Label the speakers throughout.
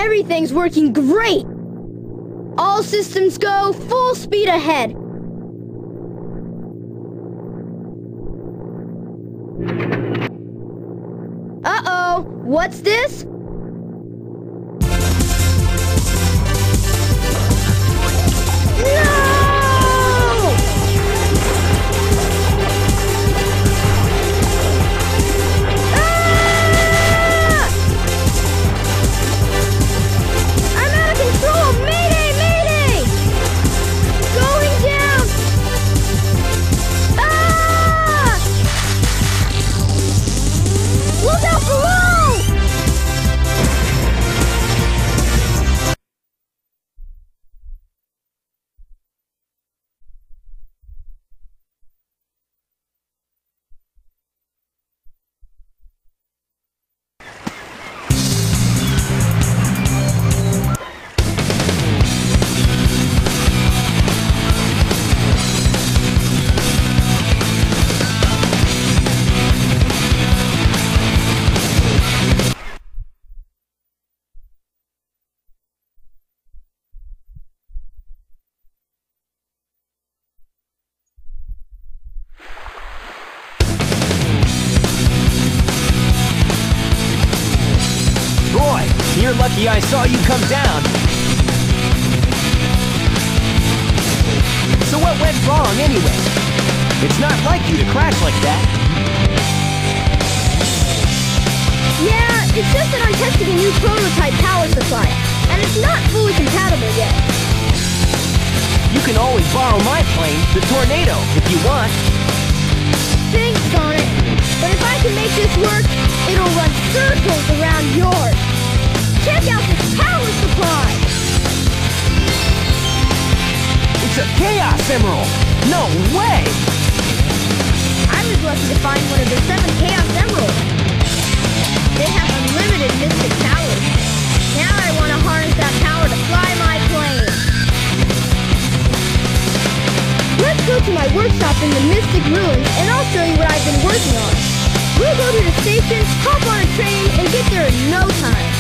Speaker 1: Everything's working great! All systems go, full speed ahead! Uh-oh, what's this?
Speaker 2: You're lucky I saw you come down. So what went wrong anyway? It's not like you to crash like that.
Speaker 1: Yeah, it's just that I'm testing a new prototype power supply, and it's not fully compatible yet.
Speaker 2: You can always borrow my plane, the Tornado, if you want.
Speaker 1: Thanks, Sonic. But if I can make this work, it'll run circles around yours. Check out this power supply!
Speaker 2: It's a Chaos Emerald! No way!
Speaker 1: I was lucky to find one of the 7 Chaos Emeralds. They have unlimited mystic powers. Now I want to harness that power to fly my plane. Let's go to my workshop in the Mystic Ruins and I'll show you what I've been working on. We'll go to the station, hop on a train, and get there in no time.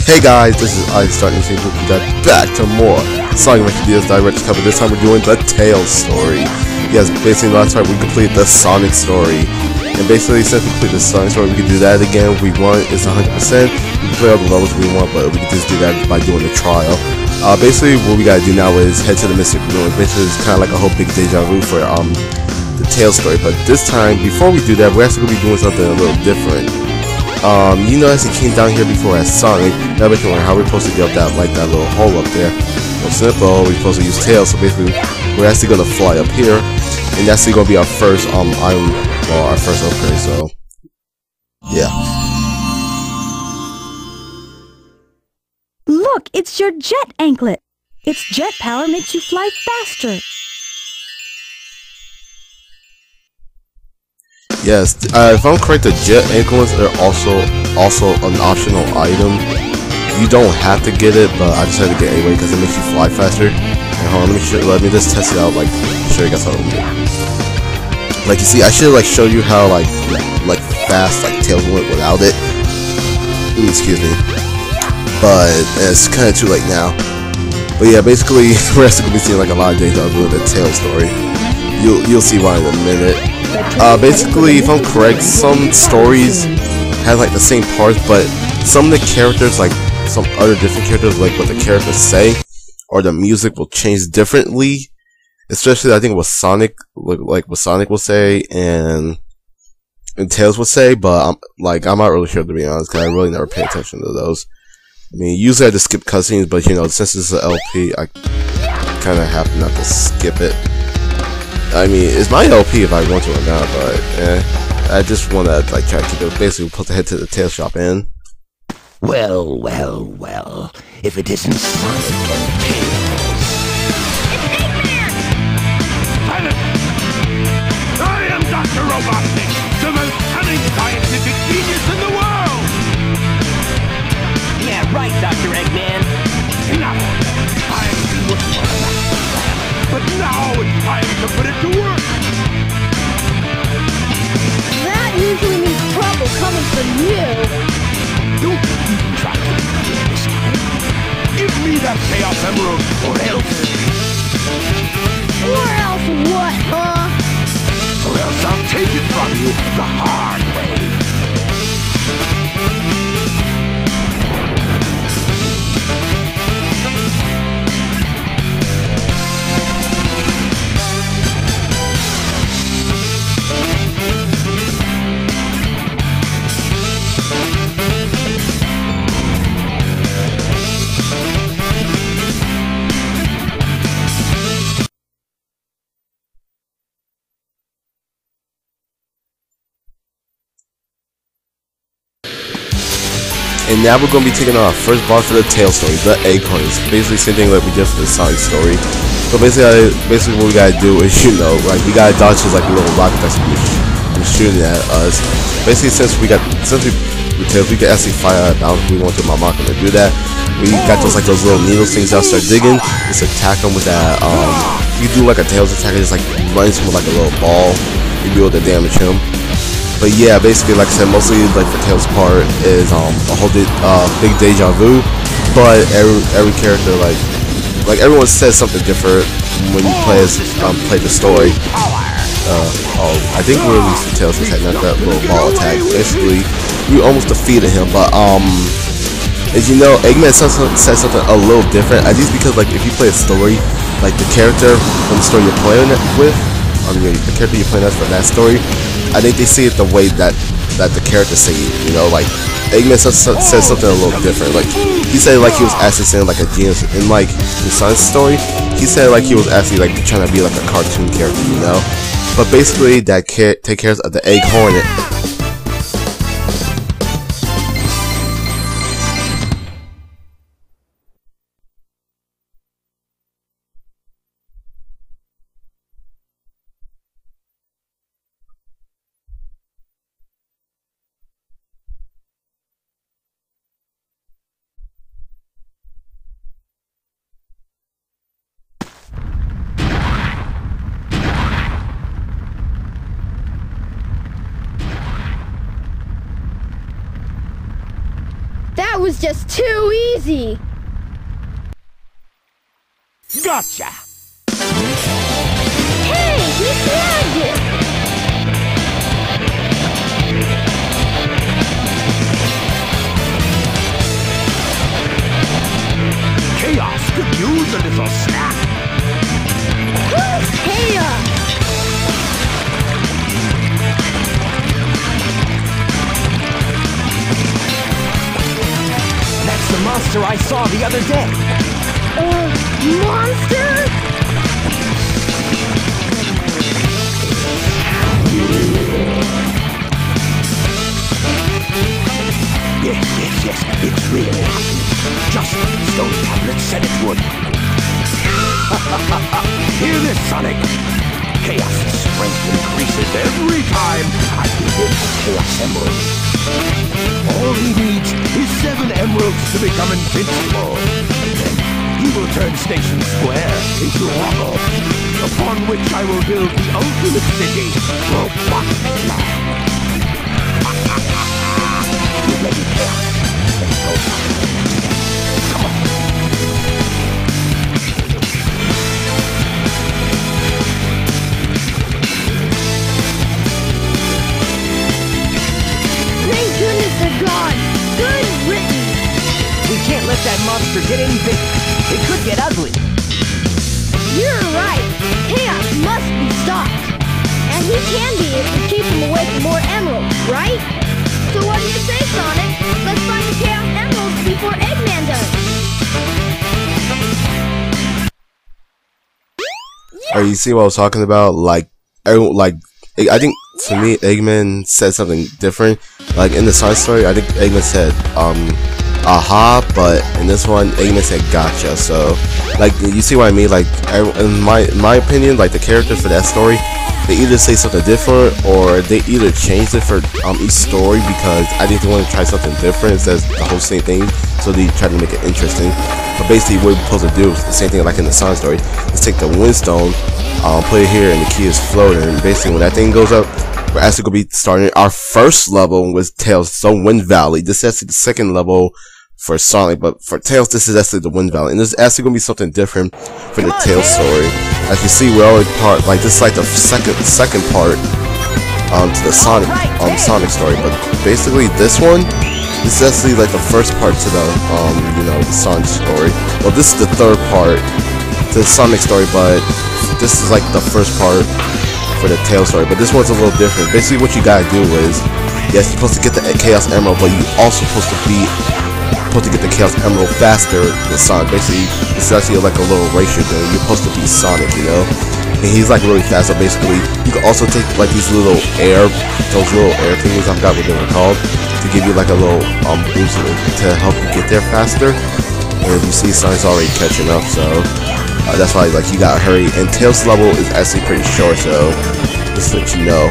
Speaker 3: Hey guys, this is I starting to get back to more Sonic Adventure DS Direct cover. This time we're doing the Tails story. Yes, basically last time we completed the Sonic story. And basically since we completed the Sonic story, we can do that again if we want. It's 100%. We can play all the levels we want, but we can just do that by doing the trial. Basically what we gotta do now is head to the Mystic Ruins. Basically it's kinda like a whole big deja vu for the Tails story. But this time, before we do that, we're actually gonna be doing something a little different. You notice it came down here before as Sonic. Now we're wondering how we're supposed to get up that little hole up there. Well, simple. We're supposed to use Tails. So basically, we're actually gonna fly up here, and that's actually gonna be our first island, well, our first upgrade. So yeah.
Speaker 4: Look, it's your jet anklet. Its jet power makes you fly faster.
Speaker 3: Yes, if I'm correct, the jet anklets are also an optional item. You don't have to get it, but I just had to get it anyway because it makes you fly faster. And hold on, let me just test it out. Like, show you guys how. Like, you see, I should like show you how like fast like Tails went without it. Excuse me, but it's kind of too late now. But yeah, basically, we're actually gonna be seeing like a lot of deja vu in the Tails story. You'll see why in a minute. Basically, if I'm correct, some stories have like the same parts, but some of the characters, like some other different characters, like what the characters say, or the music will change differently. Especially, I think what Sonic, like what Sonic will say, and Tails will say. But I'm not really sure, to be honest, because I really never pay attention to those. I mean, usually I just skip cutscenes, but you know, since this is an LP, I kind of have not to skip it. I mean, it's my LP if I want to or not, but I just want to like try to keep it. Basically, we'll head to the Tails shop in.
Speaker 5: Well, well, well. If it isn't Sonic and Tails.
Speaker 1: It's Eggman!
Speaker 6: Silence! I am Dr. Robotnik, the most cunning scientific genius in the world!
Speaker 2: Yeah, right, Dr. Eggman.
Speaker 6: Enough! I've been looking for a master plan, but now it's time to put it to work!
Speaker 1: That usually means trouble coming from you.
Speaker 6: Don't even try to be clear this time. Give me that Chaos Emerald, or else...
Speaker 1: Or else what, huh?
Speaker 6: Or else I'll take it from you the hard way.
Speaker 3: And now we're going to be taking on our first boss for the Tail story, the Acorn. It's basically the same thing that we did for the Sonic story. So basically what we gotta do is, you know, like we gotta dodge his like little rocket that's shooting at us. Basically, since we can actually fire out bounds if we want to. I'm not gonna do that. We got those little needles things that start digging. Just attack them with that. You can do like a Tails attack, just like runs him with like a little ball. You'll be able to damage him. But yeah, basically, like I said, mostly like the Tails part is a whole big deja vu. But every character like everyone says something different when you play the story. I think we released the Tails attack, not that little ball attack. Basically, we almost defeated him, but as you know, Eggman said something a little different. At least because like if you play a story, like the character from the story you're playing it with, the character you're playing as for that story, I think they see it the way that the character say it. You know, like Eggman said something a little different. Like he said like he was actually saying like a genius in like the Sonic's story. He said like he was actually like trying to be like a cartoon character, you know. But basically, that take care of the Egg Hornet.
Speaker 1: That was just too easy.
Speaker 6: Gotcha!
Speaker 1: Hey, he snagged it.
Speaker 6: Chaos could use a little snack.
Speaker 1: Who's Chaos?
Speaker 2: That's the monster I saw the other day.
Speaker 1: Monster?
Speaker 6: Yes, it's really happening. Just as those tablets said it would. Hear this, Sonic. Chaos' strength increases every time I give him a Chaos Emerald. All he needs is 7 emeralds to become invincible. Then he will turn Station Square into rubble, upon which I will build the ultimate city, Robotnik Land. You ready, Chaos? Let's go. Come on.
Speaker 1: Thank goodness they're gone. Good riddance.
Speaker 2: We can't let that monster get any bigger. It could get ugly.
Speaker 1: You're right. Chaos must be stopped. And he can be if we keep him away from more emeralds, right? So what do you say, Sonic? Let's find the Chaos Emeralds before Eggman does.
Speaker 3: Or you see what I was talking about? Like I think for me, Eggman said something different. Like in the Sonic story, I think Eggman said aha, but in this one, Eggman said gotcha. So like you see what I mean? Like in my opinion, like the characters for that story, they either say something different or they either changed it for each story because I think they want to try something different instead of the whole same thing. So they try to make it interesting. But basically, what we're supposed to do is the same thing like in the Sonic story. Is take the Windstone, put it here, and the key is floating. And basically, when that thing goes up, we're actually gonna be starting our first level with Tails, so Wind Valley. This is actually the second level for Sonic, but for Tails, this is actually the Wind Valley, and this is actually gonna be something different for the Tails story. As you see, we're already part, like this is like the second part to the Sonic Sonic story, but basically this is actually like the first part to the you know, the Sonic story. Well, this is the third part to the Sonic story, but this is like the first part for the Tails story. But this one's a little different. Basically, what you gotta do is, yes, you're supposed to get the Chaos Emerald, but you also supposed to get the Chaos Emerald faster than Sonic. Basically, it's actually like a little race you're doing. You're supposed to be Sonic, you know, and he's like really fast. So basically, you can also take like these little those little air thingies, I forgot what they were called, to give you like a little boost to help you get there faster. And as you see, Sonic's already catching up, so that's why like you gotta hurry. And Tails' level is actually pretty short, so just to let you know.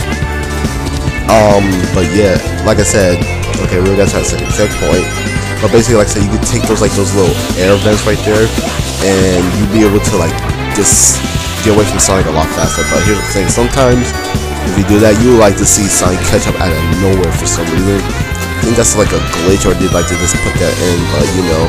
Speaker 3: But yeah, like I said, okay, we're gonna try the second checkpoint. But basically, like I said, you can take those little air vents right there, and you'll be able to like just get away from Sonic a lot faster. But here's the thing: sometimes if you do that, you like to see Sonic catch up out of nowhere for some reason. I think that's like a glitch, or did like to just put that in. But you know,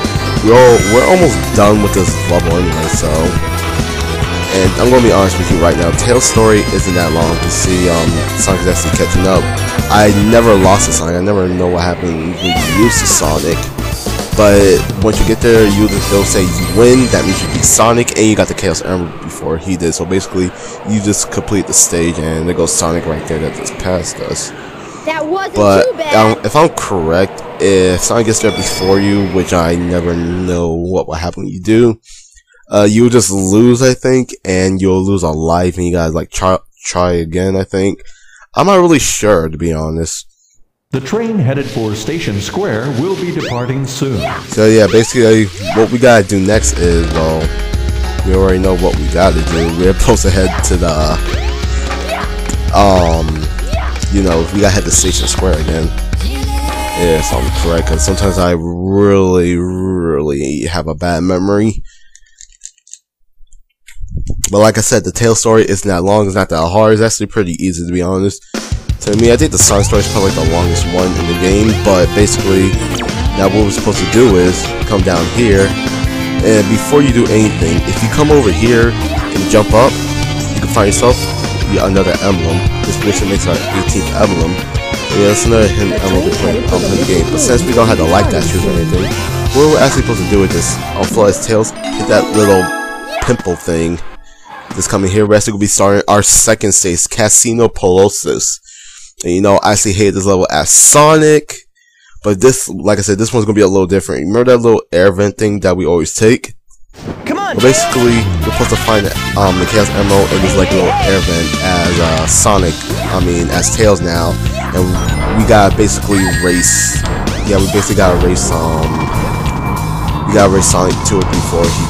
Speaker 3: we're almost done with this level anyway. So, and I'm gonna be honest with you right now, Tails' story isn't that long to see Sonic is actually catching up. I never lost to Sonic. I never know what happened when you lose to Sonic. But once you get there, they'll say you win. That means you beat Sonic, and you got the Chaos Emerald before he did. So basically, you just complete the stage, and there goes Sonic right there that just passed us.
Speaker 1: That wasn't too bad.
Speaker 3: If I'm correct, if Sonic gets there before you, which I never know what will happen when you do, you'll just lose, I think, and you'll lose a life, and you guys like try again, I think. I'm not really sure, to be honest.
Speaker 7: The train headed for Station Square will be departing soon.
Speaker 3: So yeah, basically what we gotta do next is, well, we already know what we gotta do. We're supposed to head to the, you know, we gotta head to Station Square again. Yeah, if I'm correct, because sometimes I really have a bad memory. But like I said, the Tails story isn't that long, it's not that hard, it's actually pretty easy, to be honest. To me, I think the Sonic story is probably the longest one in the game, but basically, now what we're supposed to do is come down here, and before you do anything, if you come over here and jump up, you can find yourself another emblem, which makes our 18th emblem. Yeah, it's another hidden emblem to play in the game, but since we don't have the light dashes or anything, what we're actually supposed to do with this, Flawless Tails, hit that little pimple thing that's coming here. We're actually going to be starting our second stage, Casino Polosis. And you know, I actually hate this level as Sonic, but this, like I said, this one's gonna be a little different. Remember that little air vent thing that we always take?
Speaker 2: Come on!
Speaker 3: Well, basically, we're supposed to find the Chaos Emerald in this like little air vent as Sonic, as Tails now, and we gotta basically race. Yeah, we basically gotta race. We gotta race Sonic to it before he.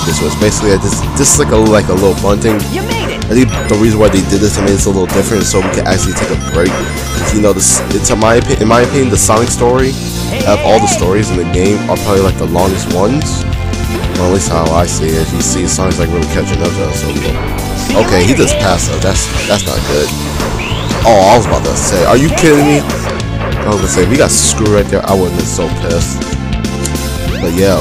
Speaker 3: This was basically this is like a little fun thing.
Speaker 2: You made it!
Speaker 3: I think the reason why they did this, I mean, it's a little different, so we can actually take a break. Because, you know, in my opinion, the Sonic story, out of all the stories in the game, are probably like the longest ones. Well, at least how I see it. You see, Sonic's like really catching up to us. So, okay, he just passed us. That's not good. Oh, I was about to say, are you kidding me? I was gonna say, if we got screwed right there, I would have been so pissed. But yeah,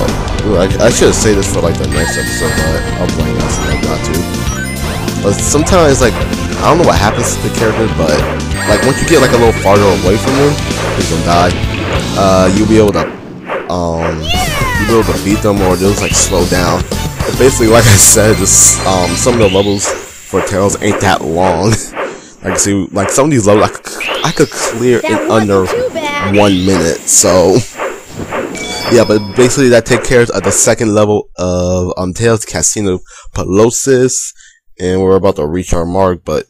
Speaker 3: I should have saved this for like the next episode, but I'll blame myself not to. But sometimes, like, I don't know what happens to the characters, but like once you get like a little farther away from them, he's gonna die. You'll be able to beat them, or they'll just like slow down. But basically, like I said, just some of the levels for Tails ain't that long. I can see, like some of these levels I could clear in under 1 minute. So yeah, but basically that takes care of the second level of Tails Casino Polosis. And we're about to reach our mark, but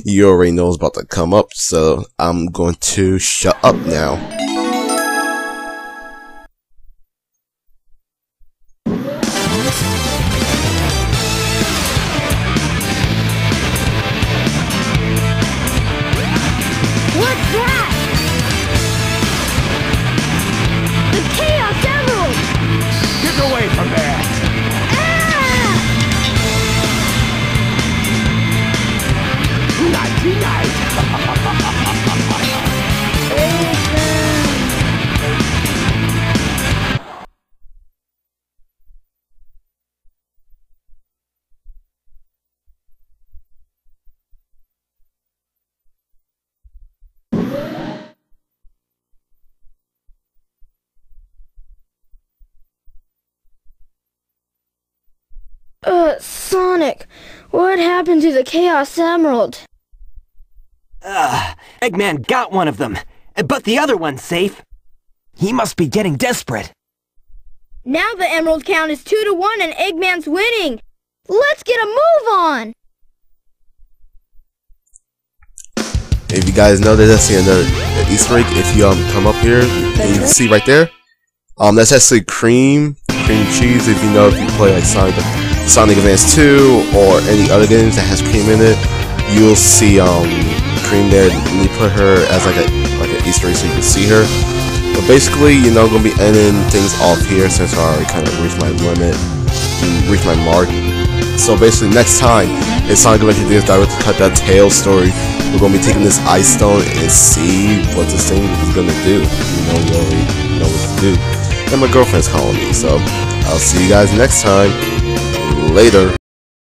Speaker 3: you already know it's about to come up, so I'm going to shut up now.
Speaker 1: What's that? The Chaos Emerald!
Speaker 6: Get away from there!
Speaker 1: Ah!
Speaker 6: Nighty night!
Speaker 1: Sonic, what happened to the Chaos Emerald?
Speaker 2: Eggman got one of them, but the other one's safe. He must be getting desperate.
Speaker 1: Now the emerald count is 2-1 and Eggman's winning. Let's get a move on.
Speaker 3: If you guys know that, that's another Easter egg. If you come up here, and you can see right there, that's actually cream cheese. If you know, if you play like Sonic Advance 2 or any other games that has cream in it, you'll see cream there. And you put her as like an Easter egg so you can see her. But basically, gonna be ending things off here since I already kind of reached my limit, reached my mark. So basically, next time it's Sonic Adventure Deals Direct to Cut That Tail story, we're gonna be taking this Ice Stone and see what this thing is gonna do. We already know what to do. And my girlfriend's calling me, so I'll see you guys next time. Later.